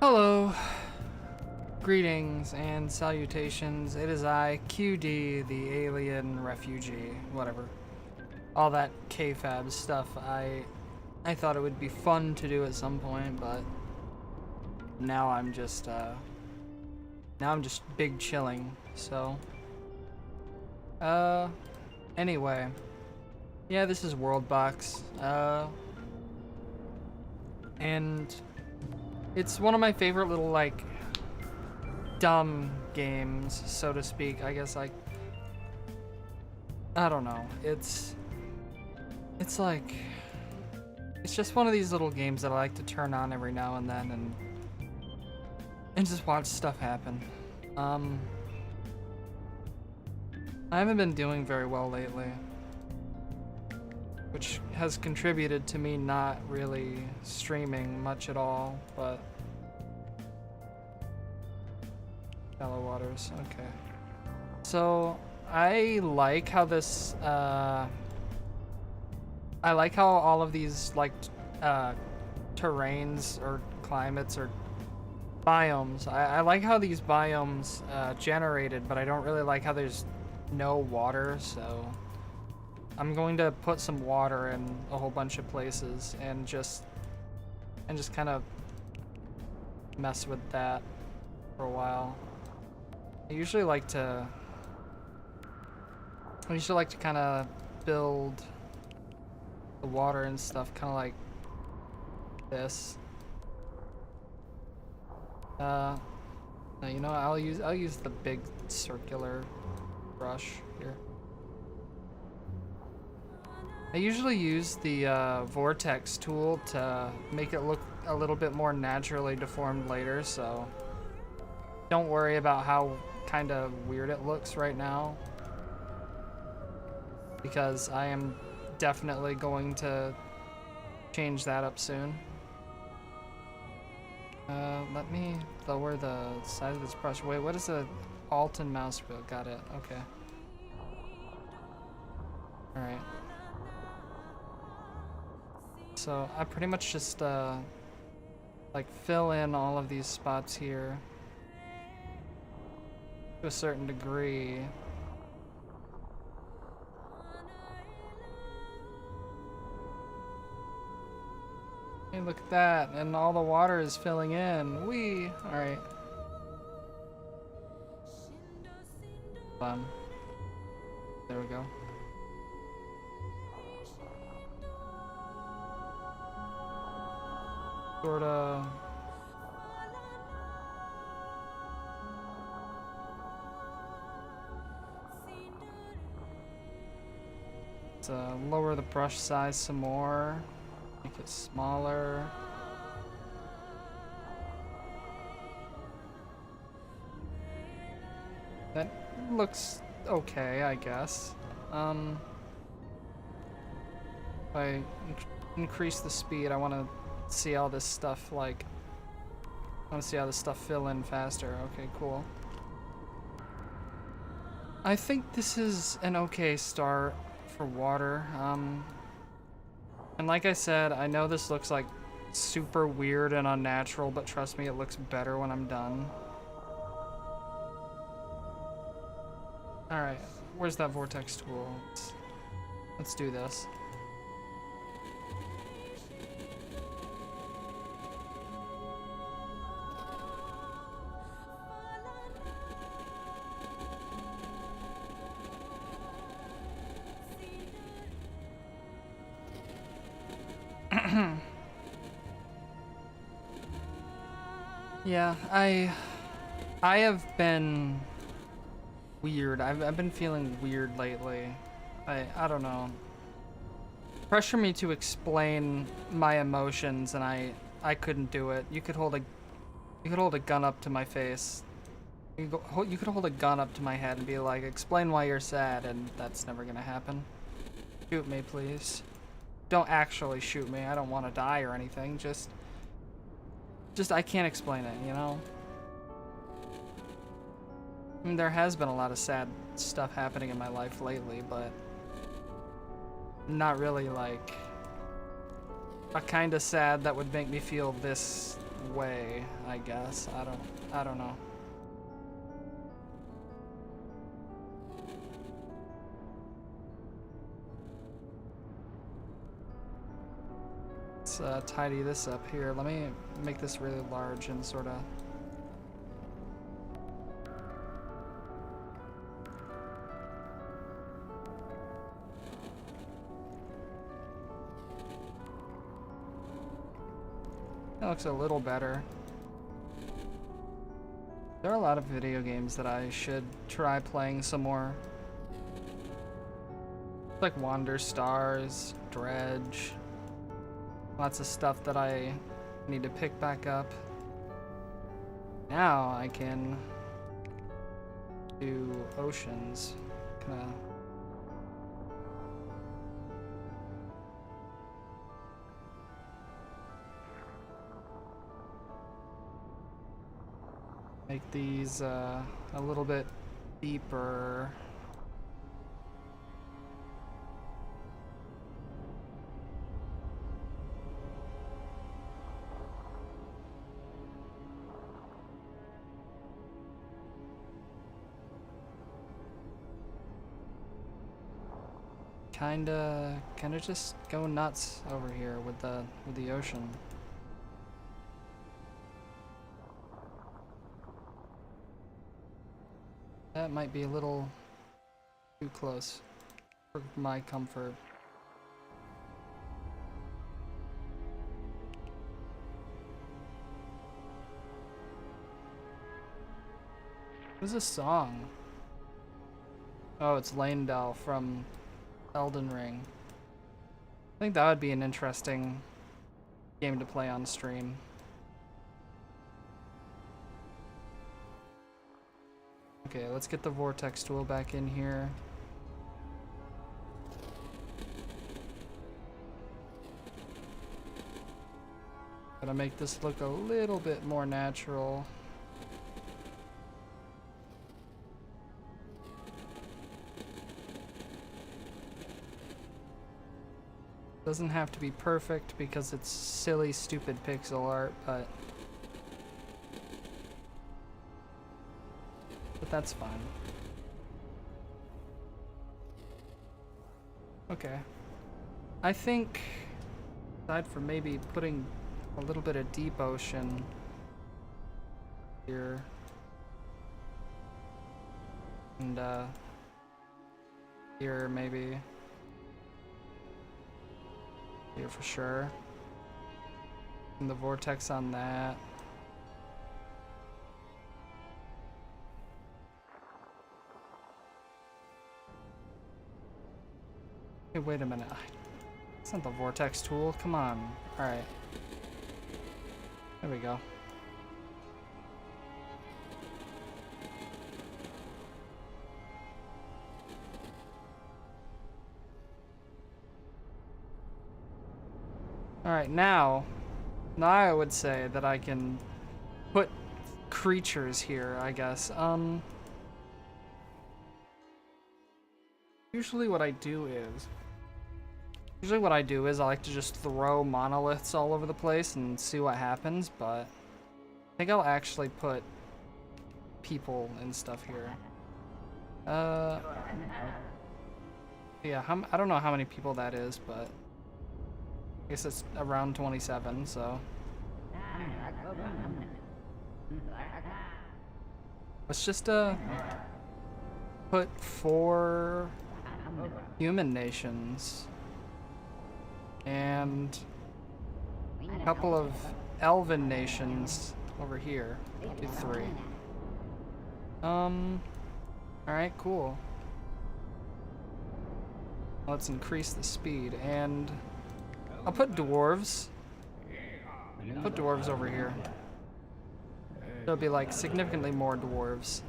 Hello, greetings and salutations. It is I, QD, the alien refugee, whatever. All that K-Fab stuff. I thought it would be fun to do at some point, but now I'm just big chilling. So, anyway, yeah, this is Worldbox. And it's one of my favorite little, like, dumb games, so to speak. I guess, like, I don't know. It's like, it's just one of these little games that I like to turn on every now and then and just watch stuff happen. I haven't been doing very well lately, which has contributed to me not really streaming much at all, but shallow waters, okay. So I like how this I like how all of these like terrains or climates or biomes, I like how these biomes generated, but I don't really like how there's no water, so I'm going to put some water in a whole bunch of places and just kind of mess with that for a while. I usually like to kind of build the water and stuff kind of like this. No, you know, I'll use the big circular brush here. I usually use the vortex tool to make it look a little bit more naturally deformed later, so don't worry about how kind of weird it looks right now, because I am definitely going to change that up soon. Let me lower the size of this brush. Wait, what is a Alt and mouse wheel? Got it, okay. Alright. So I pretty much just like fill in all of these spots here to a certain degree. Hey, look at that, and all the water is filling in. Whee! Alright. There we go. Sorta. Let's lower the brush size some more. Make it smaller. That looks okay, I guess. If I increase the speed, I want to see all this stuff, like, I want to see how this stuff fill in faster. Okay, cool. I think this is an okay start for water. And like I said, I know this looks like super weird and unnatural, but trust me, it looks better when I'm done. Alright, where's that vortex tool? Let's do this. Yeah, I have been weird. I've been feeling weird lately. I don't know. Pressure me to explain my emotions, and I couldn't do it. You could hold a gun up to my face. You could hold a gun up to my head and be like, explain why you're sad, and that's never gonna happen. Shoot me, please. Don't actually shoot me. I don't want to die or anything. Just I can't explain it, you know? I mean, there has been a lot of sad stuff happening in my life lately, but not really like a kind of sad that would make me feel this way, I guess. I don't know. Let's tidy this up here. Let me make this really large and sort of... That looks a little better. There are a lot of video games that I should try playing some more. Like Wander Stars, Dredge. Lots of stuff that I need to pick back up. Now I can do Oceans. Kinda. Make these a little bit deeper. Kinda just go nuts over here with the ocean. That might be a little too close for my comfort. What's this song? Oh, it's Leyndell from Elden Ring. I think that would be an interesting game to play on stream. Okay, let's get the vortex tool back in here. Gotta make this look a little bit more natural. Doesn't have to be perfect because it's silly, stupid pixel art, but that's fine. Okay. I think, aside from maybe putting a little bit of deep ocean here, and here maybe, here for sure, and the vortex on that. Hey, wait a minute. It's not the vortex tool. Come on. Alright. There we go. Alright, now I would say that I can put creatures here, I guess. Usually what I do is I like to just throw monoliths all over the place and see what happens, but I think I'll actually put people and stuff here. Yeah, I don't know how many people that is, but I guess it's around 27, so. Let's just put 4 human nations and a couple of elven nations over here. Do 3. Alright, cool. Let's increase the speed, and I'll put dwarves. Put dwarves over here. There'll be like significantly more dwarves.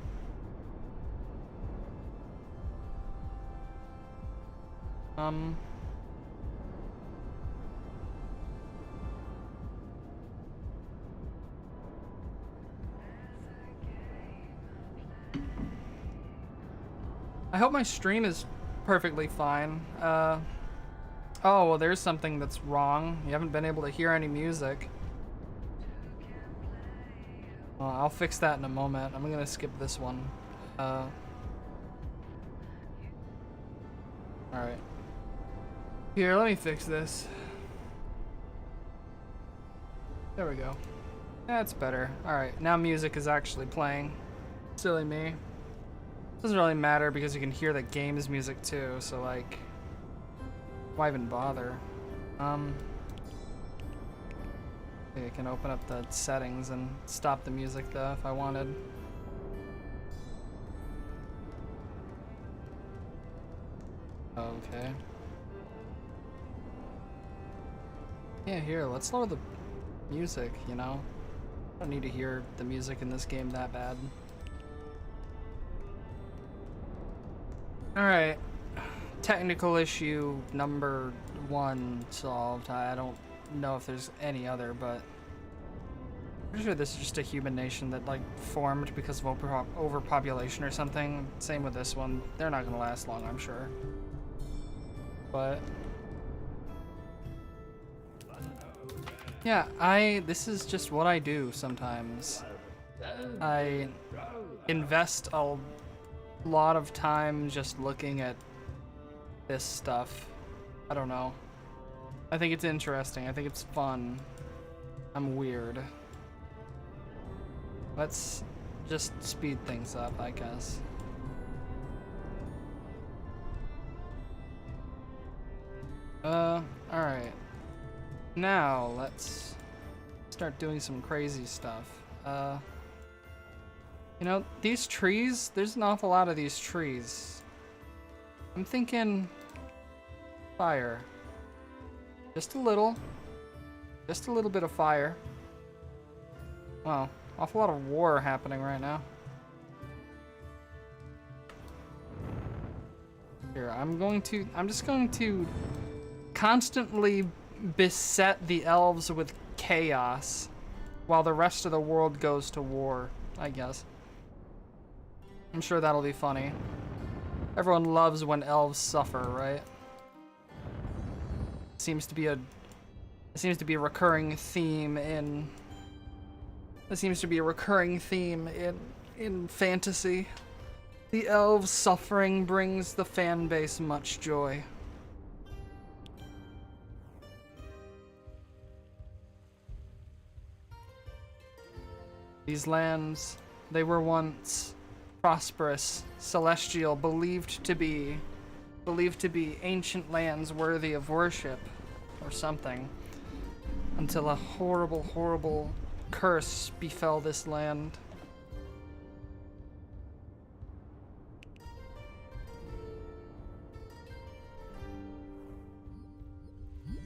I hope my stream is perfectly fine. Oh, well, there's something that's wrong. You haven't been able to hear any music. I'll fix that in a moment. I'm gonna skip this one. Alright. Here, let me fix this. There we go. That's better. Alright, now music is actually playing. Silly me. Doesn't really matter because you can hear the game's music too, so like, why even bother? I can open up the settings and stop the music though if I wanted. Okay. Yeah, here, let's lower the music, you know? I don't need to hear the music in this game that bad. Alright. Technical issue number 1 solved. I don't know if there's any other, but I'm pretty sure this is just a human nation that like formed because of overpopulation or something. Same with this one. They're not gonna last long, I'm sure. But yeah, this is just what I do sometimes. I invest a lot of time just looking at this stuff. I don't know. I think it's interesting. I think it's fun. I'm weird. Let's just speed things up, I guess. Alright. Now, let's start doing some crazy stuff. You know, these trees, there's an awful lot of these trees. I'm thinking fire. Just a little bit of fire. Wow, awful lot of war happening right now. Here, I'm just going to constantly beset the elves with chaos while the rest of the world goes to war, I guess. I'm sure that'll be funny. Everyone loves when elves suffer, right? It seems to be a recurring theme in fantasy. The elves' suffering brings the fan base much joy. These lands, they were once prosperous, celestial, believed to be ancient lands worthy of worship, or something, until a horrible, horrible curse befell this land.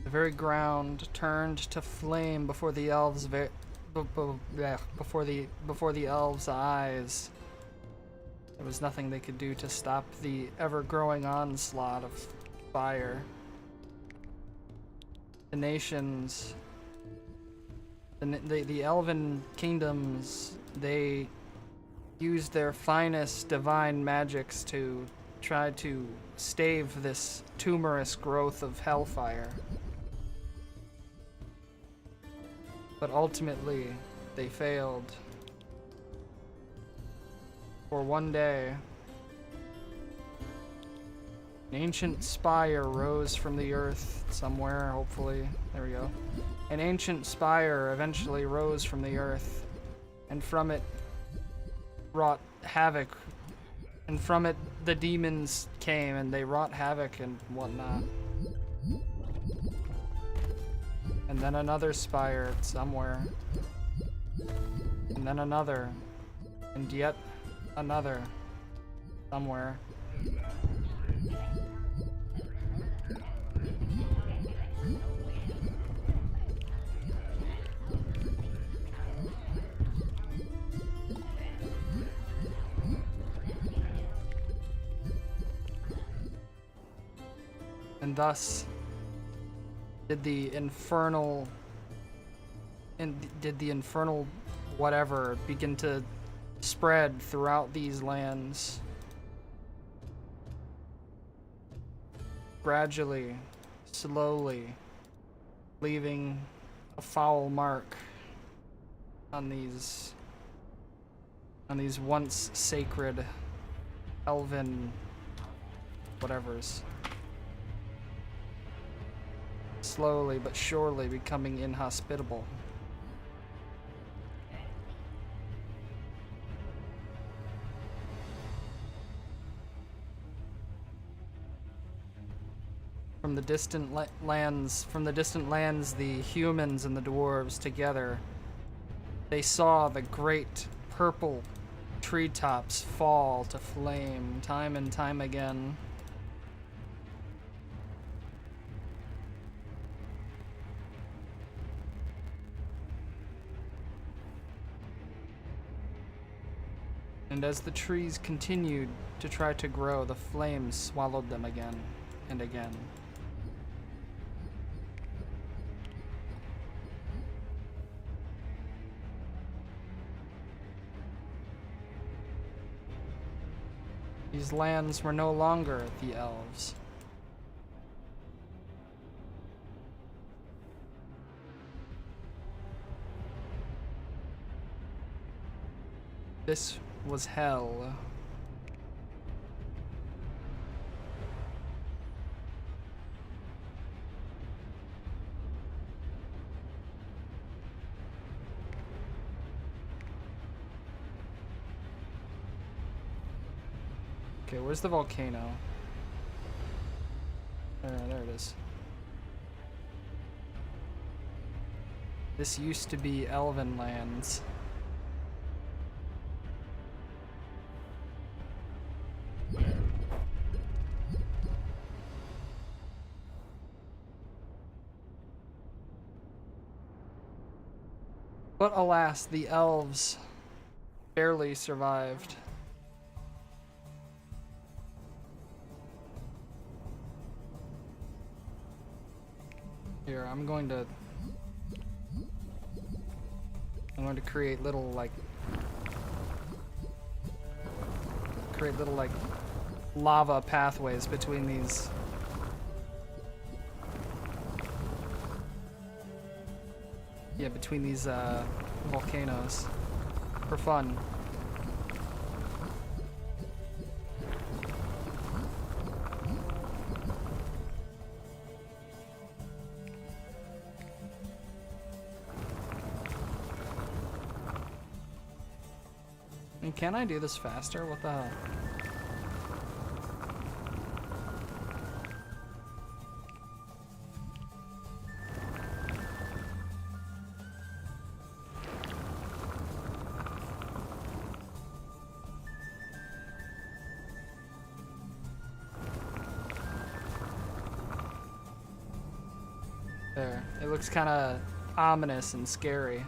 The very ground turned to flame before the elves' before the elves' eyes. There was nothing they could do to stop the ever-growing onslaught of fire. The nations, the elven kingdoms, they used their finest divine magics to try to stave this tumorous growth of hellfire. But ultimately, they failed. For one day, an ancient spire rose from the earth somewhere, hopefully. There we go. An ancient spire eventually rose from the earth, and from it wrought havoc. And from it, the demons came, and they wrought havoc and whatnot. And then another spire somewhere. And then another. And yet another. Somewhere. And thus did the infernal whatever begin to spread throughout these lands. Gradually, slowly, leaving a foul mark on these on these once sacred elven whatevers. Slowly but surely becoming inhospitable. From the distant lands, the humans and the dwarves together, they saw the great purple treetops fall to flame time and time again. And as the trees continued to try to grow, the flames swallowed them again and again. These lands were no longer the elves. This was hell. Okay, where's the volcano? There it is. This used to be elven lands. But alas, the elves barely survived. Here, I'm going to create little like lava pathways between these. Yeah, between these volcanoes for fun. And can I do this faster? What the hell? There. It looks kind of ominous and scary.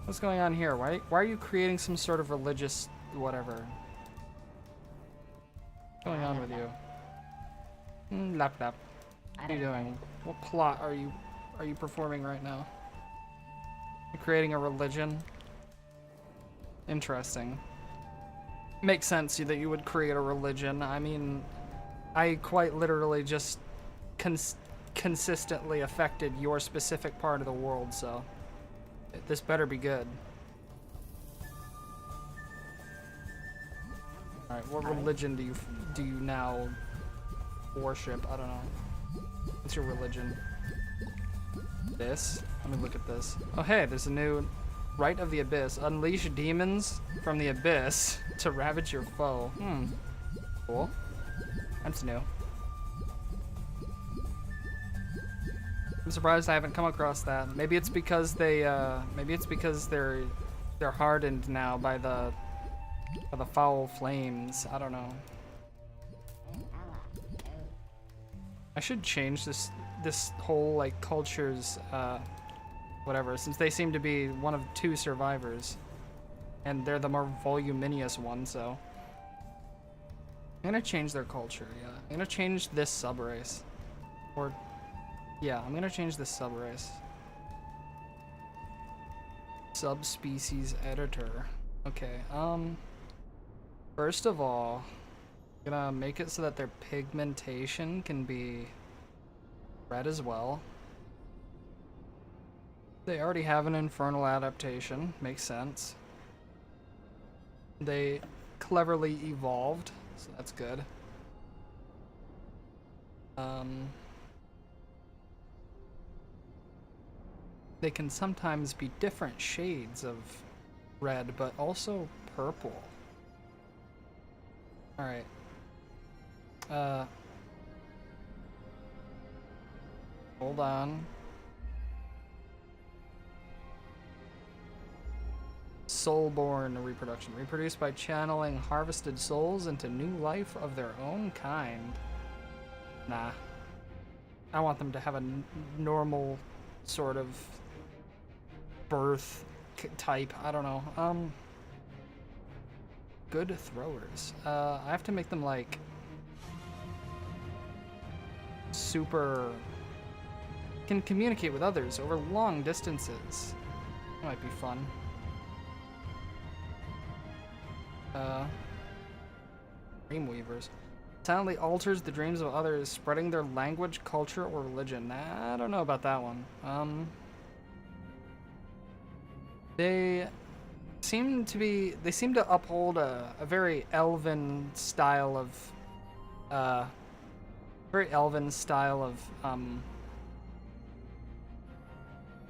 What's going on here? Why are you creating some sort of religious whatever? What's going on with you? Lap lap. What are you doing? What plot are you performing right now? You're creating a religion? Interesting. Makes sense that you would create a religion. I mean, I quite literally just consistently affected your specific part of the world, so this better be good. All right, what religion do you now worship? I don't know. What's your religion? This? Let me look at this. Oh hey, there's a new Rite of the Abyss. Unleash demons from the abyss to ravage your foe. Cool. That's new. I'm surprised I haven't come across that. Maybe it's because they're hardened now by the foul flames. I don't know. I should change this whole like culture's whatever, since they seem to be one of two survivors, and they're the more voluminous one. So I'm gonna change their culture. Yeah, I'm gonna change this subrace, or yeah, I'm gonna change this subrace. Subspecies editor. Okay. First of all, I'm gonna make it so that their pigmentation can be red as well. They already have an infernal adaptation. Makes sense. They cleverly evolved, so that's good. They can sometimes be different shades of red, but also purple. Alright. Hold on. Soulborn reproduction. Reproduced by channeling harvested souls into new life of their own kind. Nah. I want them to have a normal sort of birth type. I don't know. Good throwers. I have to make them like super can communicate with others over long distances. That might be fun. Dreamweavers. Silently alters the dreams of others, spreading their language, culture, or religion. Nah, I don't know about that one. They seem to uphold a very elven style of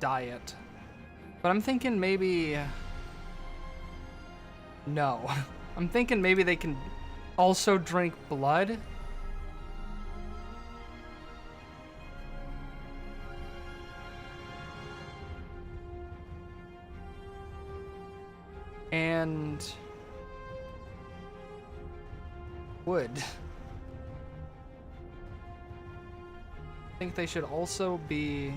diet. But I'm thinking maybe no. I'm thinking maybe they can also drink blood. And wood. I think they should also be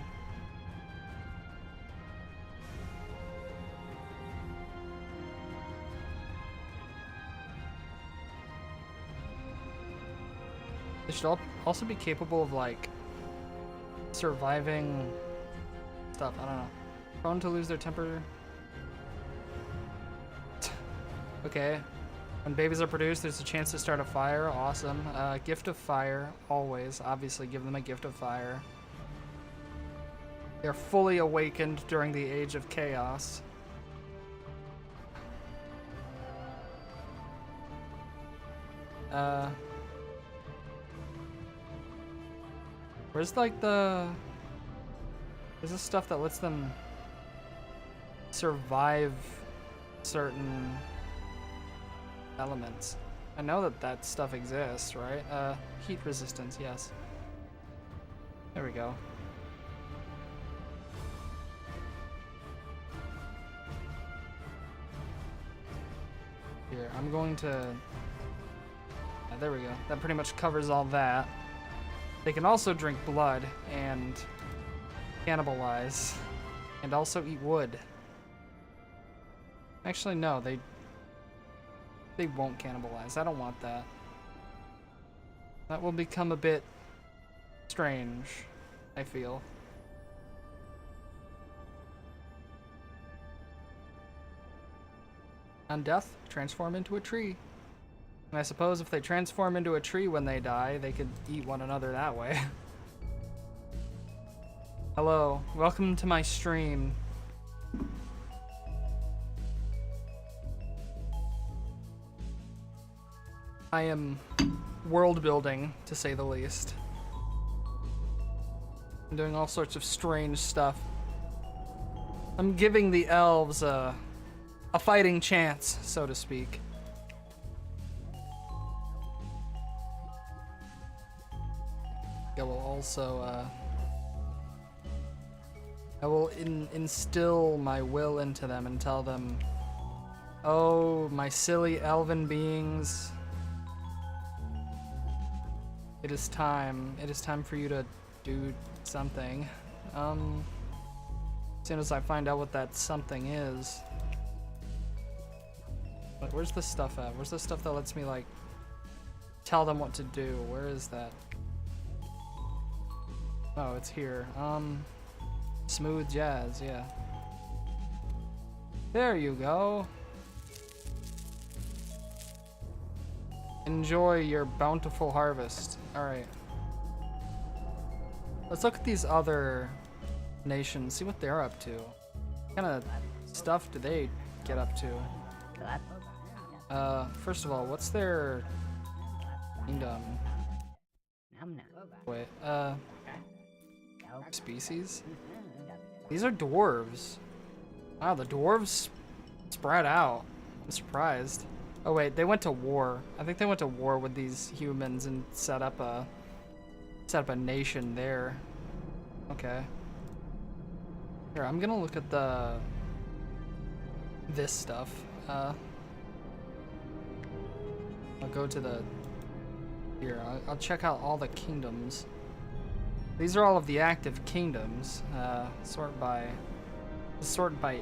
they should also be capable of like surviving stuff. I don't know. Prone to lose their temper. Okay. When babies are produced, there's a chance to start a fire. Awesome. Gift of fire. Always. Obviously, give them a gift of fire. They're fully awakened during the age of chaos. Where's like the... There's this stuff that lets them survive certain elements. I know that stuff exists, right? Heat resistance, yes. There we go. Here, I'm going to... Yeah, there we go. That pretty much covers all that. They can also drink blood and cannibalize and also eat wood. Actually, no, they won't cannibalize. I don't want that. That will become a bit strange, I feel. On death, transform into a tree. And I suppose if they transform into a tree when they die, they could eat one another that way. Hello, welcome to my stream. I am world building, to say the least. I'm doing all sorts of strange stuff. I'm giving the elves a fighting chance, so to speak. I will also, I will instill my will into them and tell them, oh, my silly elven beings, it is time. It is time for you to do something. As soon as I find out what that something is. But where's the stuff at? Where's the stuff that lets me, like, tell them what to do? Where is that? Oh, it's here. Smooth jazz, yeah. There you go. Enjoy your bountiful harvest. Alright. Let's look at these other nations, see what they're up to. What kind of stuff do they get up to? First of all, what's their kingdom? Wait, species? These are dwarves. Wow, the dwarves spread out. I'm surprised. Oh wait, they went to war. I think they went to war with these humans and set up a nation there. Okay. Here, I'm gonna look at this stuff. I'll go to the here. I'll check out all the kingdoms. These are all of the active kingdoms. Sort by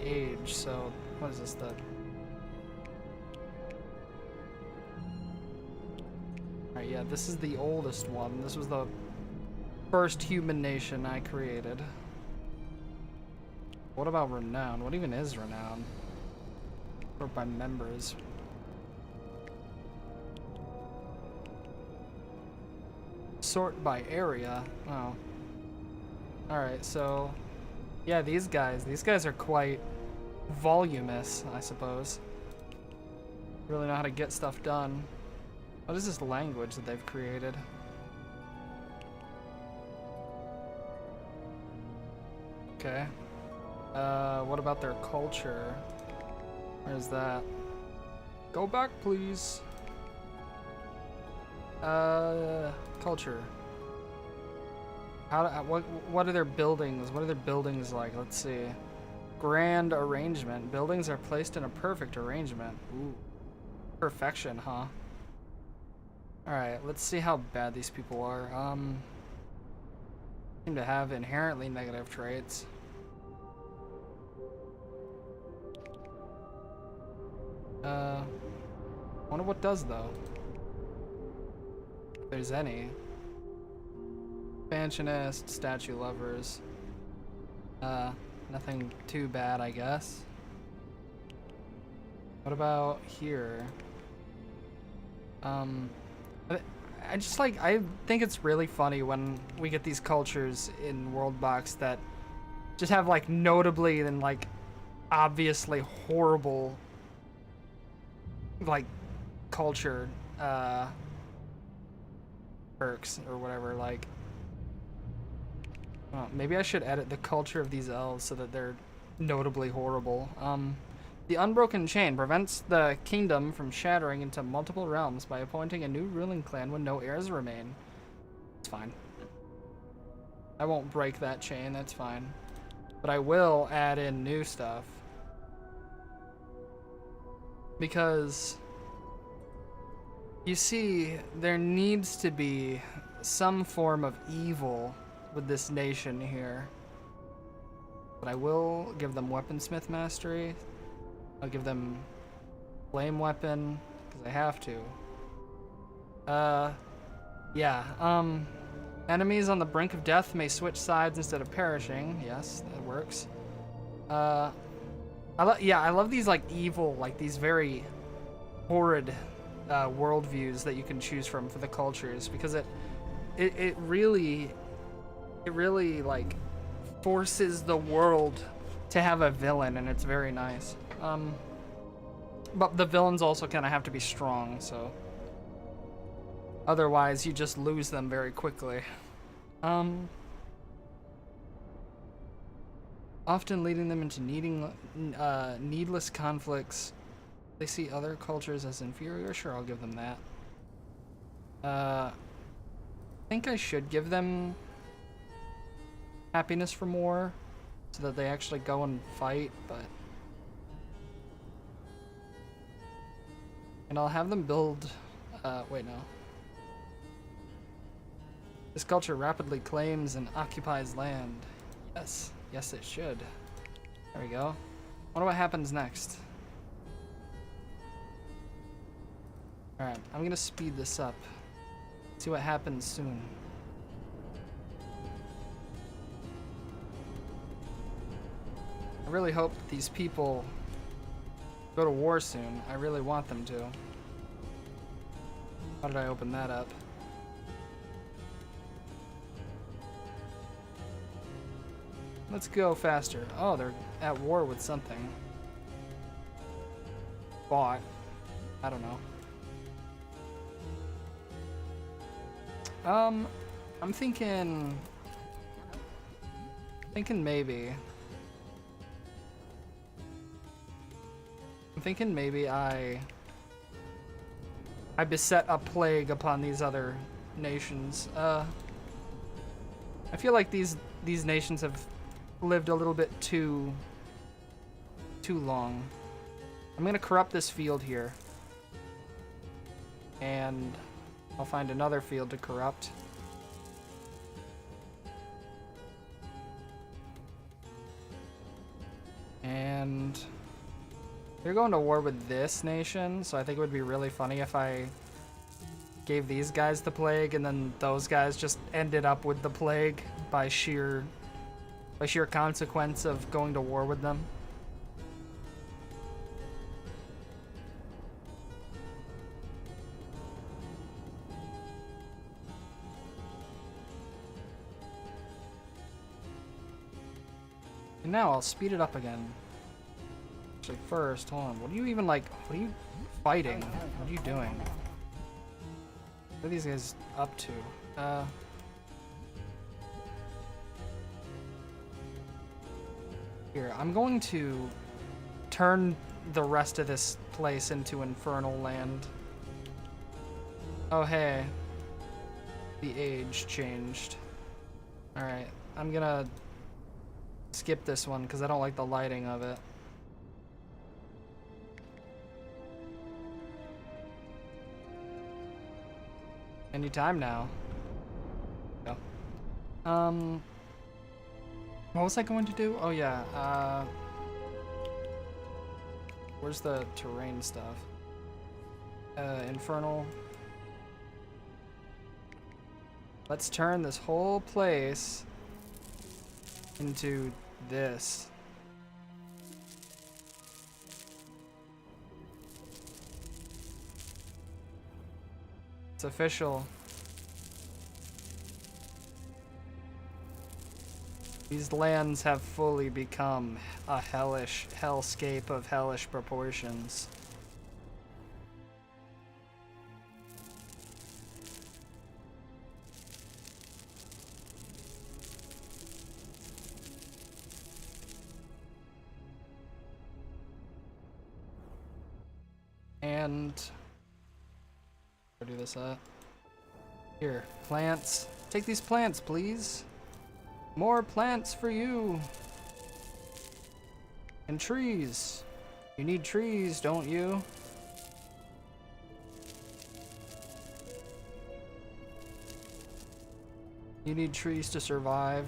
age. So what is this? Alright, yeah, this is the oldest one. This was the first human nation I created. What about renown? What even is renown? Sort by members. Sort by area. Oh. Alright, so yeah, these guys are quite voluminous, I suppose. Really know how to get stuff done. What is this language that they've created? Okay. What about their culture? Where's that? Go back, please. Culture. What are their buildings? What are their buildings like? Let's see. Grand arrangement. Buildings are placed in a perfect arrangement. Ooh. Perfection, huh? Alright, let's see how bad these people are. Seem to have inherently negative traits. Wonder what does though. If there's any. Expansionist, statue lovers. Nothing too bad, I guess. What about here? I think it's really funny when we get these cultures in Worldbox that just have like notably and like obviously horrible like culture perks or whatever. Like, well, maybe I should edit the culture of these elves so that they're notably horrible. The unbroken chain prevents the kingdom from shattering into multiple realms by appointing a new ruling clan when no heirs remain. It's fine. I won't break that chain, that's fine. But I will add in new stuff. Because, you see, there needs to be some form of evil with this nation here. But I will give them weaponsmith mastery. I'll give them flame weapon, because I have to. Enemies on the brink of death may switch sides instead of perishing. Yes, that works. I love these like evil, like these very horrid worldviews that you can choose from for the cultures, because it really like forces the world to have a villain, and it's very nice. But the villains also kind of have to be strong, so otherwise you just lose them very quickly. Often leading them into needless conflicts. They see other cultures as inferior. Sure, I'll give them that. I think I should give them happiness for more so that they actually go and fight, but... And I'll have them build... wait, no. This culture rapidly claims and occupies land. Yes. Yes, it should. There we go. Wonder what happens next. Alright, I'm gonna speed this up. See what happens soon. I really hope these people go to war soon. I really want them to. How did I open that up? Let's go faster. Oh, they're at war with something. Bought. I don't know. I'm thinking maybe. I'm thinking maybe I beset a plague upon these other nations. I feel like these nations have lived a little bit too long. I'm gonna corrupt this field here, and I'll find another field to corrupt. And they're going to war with this nation, so I think it would be really funny if I gave these guys the plague and then those guys just ended up with the plague by sheer consequence of going to war with them. And now I'll speed it up again. Actually, first, hold on. What are you even like? What are you fighting? What are you doing? What are these guys up to? Here, I'm going to turn the rest of this place into infernal land. Oh, hey. The age changed. Alright, I'm gonna skip this one because I don't like the lighting of it. Anytime now. Go. What was I going to do? Oh yeah, where's the terrain stuff? Infernal. Let's turn this whole place into this. It's official. These lands have fully become a hellish hellscape of hellish proportions. And where do this at? Here, plants. Take these plants, please. More plants for you. And trees. You need trees, don't you? You need trees to survive.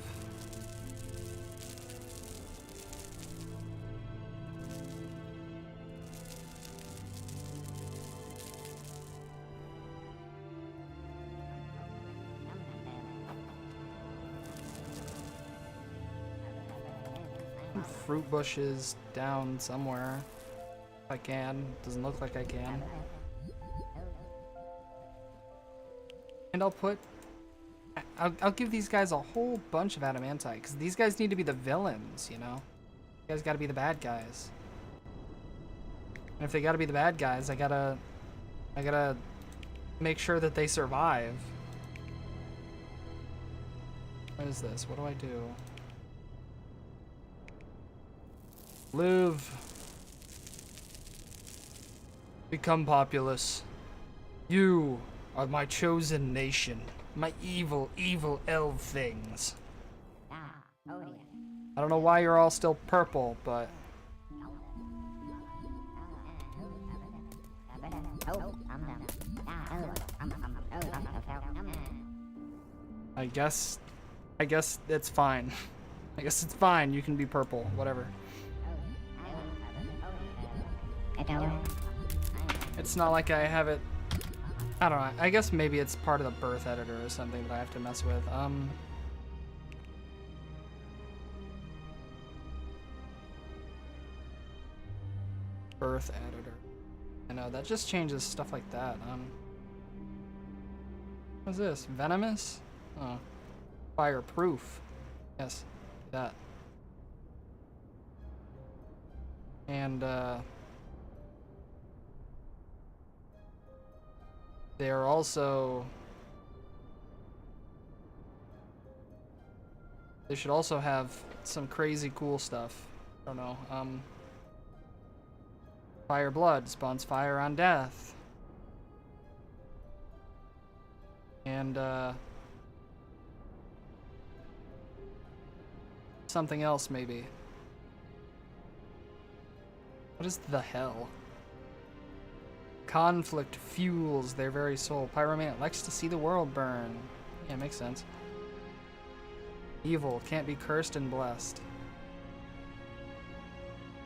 Fruit bushes down somewhere. If I can. Doesn't look like I can. And I'll give these guys a whole bunch of adamantite, because these guys need to be the villains, you know? You guys gotta be the bad guys. And if they gotta be the bad guys, I gotta make sure that they survive. What is this? What do I do? Live. Become populous. You are my chosen nation. My evil, evil elf things. I don't know why you're all still purple, but... I guess it's fine. I guess it's fine. You can be purple. Whatever. It's not like I have it... I don't know. I guess maybe it's part of the birth editor or something that I have to mess with. Birth editor. I know, that just changes stuff like that. What's this? Venomous? Oh. Fireproof. Yes, that. And, they are also... They should also have some crazy cool stuff. I don't know. Fire blood spawns fire on death. And something else maybe. What is the hell? Conflict fuels their very soul. Pyromaniac likes to see the world burn. Yeah, makes sense. Evil can't be cursed and blessed.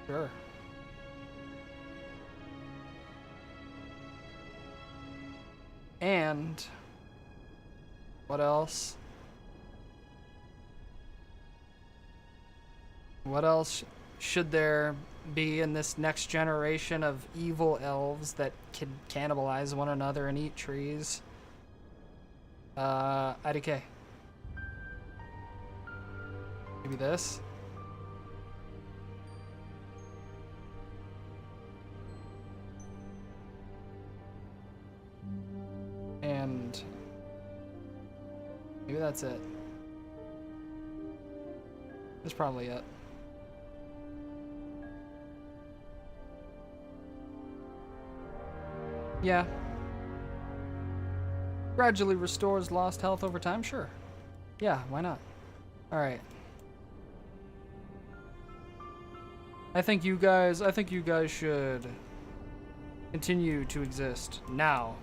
Sure. And what else? What else should there be in this next generation of evil elves that can cannibalize one another and eat trees? IDK. Maybe this? And maybe that's it. That's probably it. Yeah. Gradually restores lost health over time? Sure. Yeah, why not? Alright. I think you guys should continue to exist now.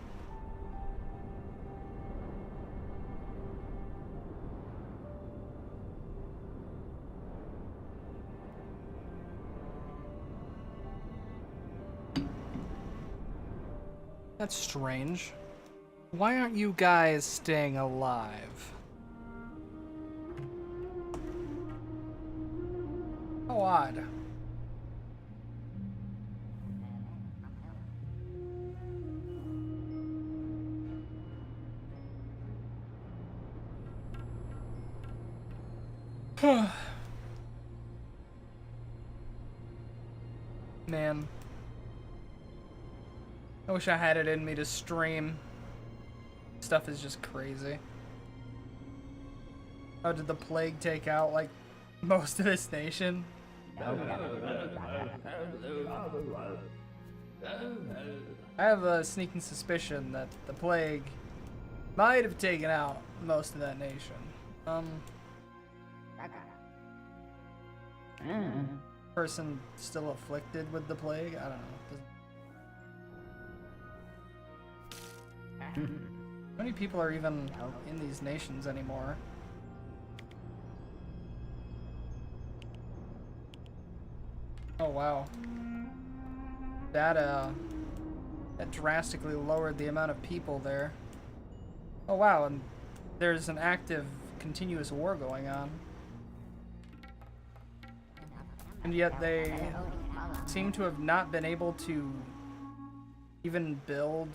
That's strange. Why aren't you guys staying alive? How odd. Man. I wish I had it in me to stream. Stuff is just crazy. Oh, did the plague take out, like, most of this nation? I have a sneaking suspicion that the plague might have taken out most of that nation. Person still afflicted with the plague? I don't know. How many people are even in these nations anymore? Oh wow. That drastically lowered the amount of people there. Oh wow, and there's an active, continuous war going on. And yet they seem to have not been able to even build...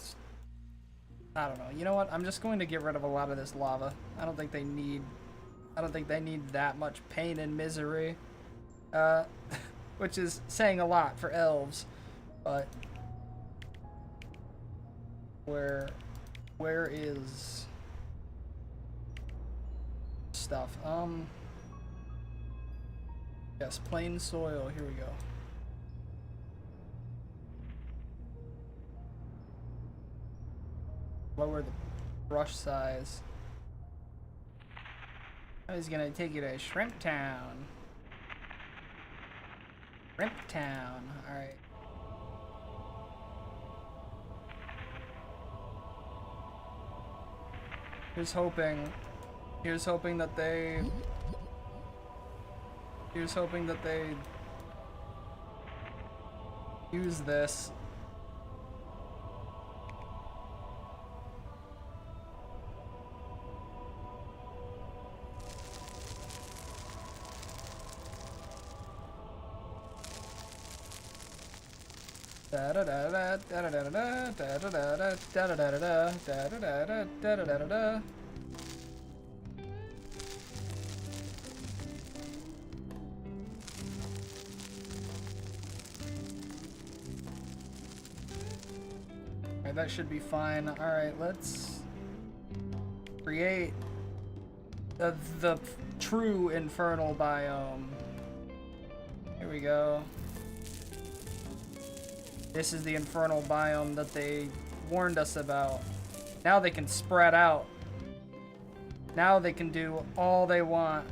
I don't know. You know what? I'm just going to get rid of a lot of this lava. I don't think they need that much pain and misery. Which is saying a lot for elves. But where is stuff? Yes, plain soil. Here we go. Lower the brush size. I was gonna take you to Shrimp Town. Shrimp Town. Alright. Here's hoping that they use this. Da da da da da da da da da da da da da da da da da da da. that should be fine. Alright, let's create the true infernal biome. Here we go. This is the infernal biome that they warned us about. Now they can spread out. Now they can do all they want.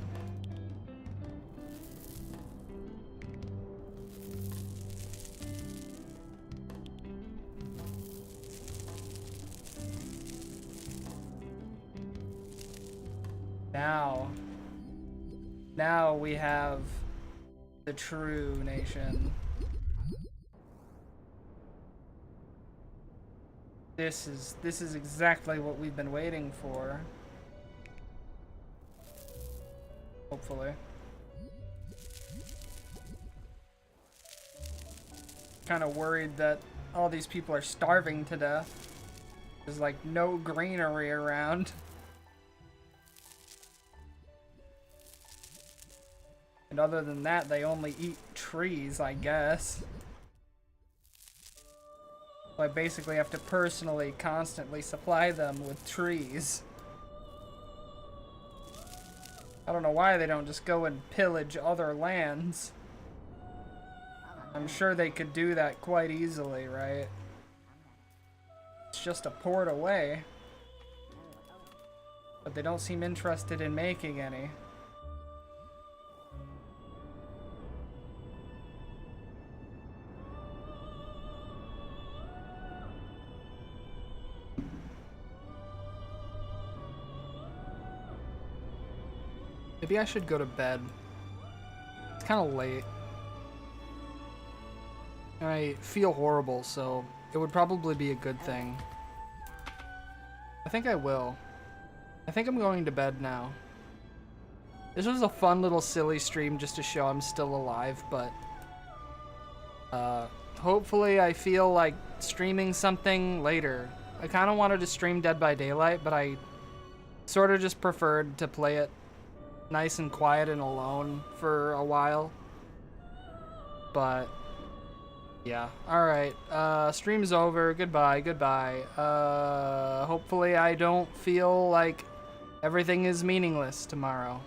Now we have the true nation. This is exactly what we've been waiting for. Hopefully. Kind of worried that all these people are starving to death. There's like no greenery around. And other than that, they only eat trees, I guess. So I basically have to personally, constantly supply them with trees. I don't know why they don't just go and pillage other lands. I'm sure they could do that quite easily, right? It's just a port away. But they don't seem interested in making any. Maybe I should go to bed. It's kind of late. And I feel horrible, so it would probably be a good thing. I think I will. I think I'm going to bed now. This was a fun little silly stream just to show I'm still alive, but hopefully I feel like streaming something later. I kind of wanted to stream Dead by Daylight, but I sort of just preferred to play it nice and quiet and alone for a while. But yeah, alright, stream's over. Goodbye. Hopefully I don't feel like everything is meaningless tomorrow.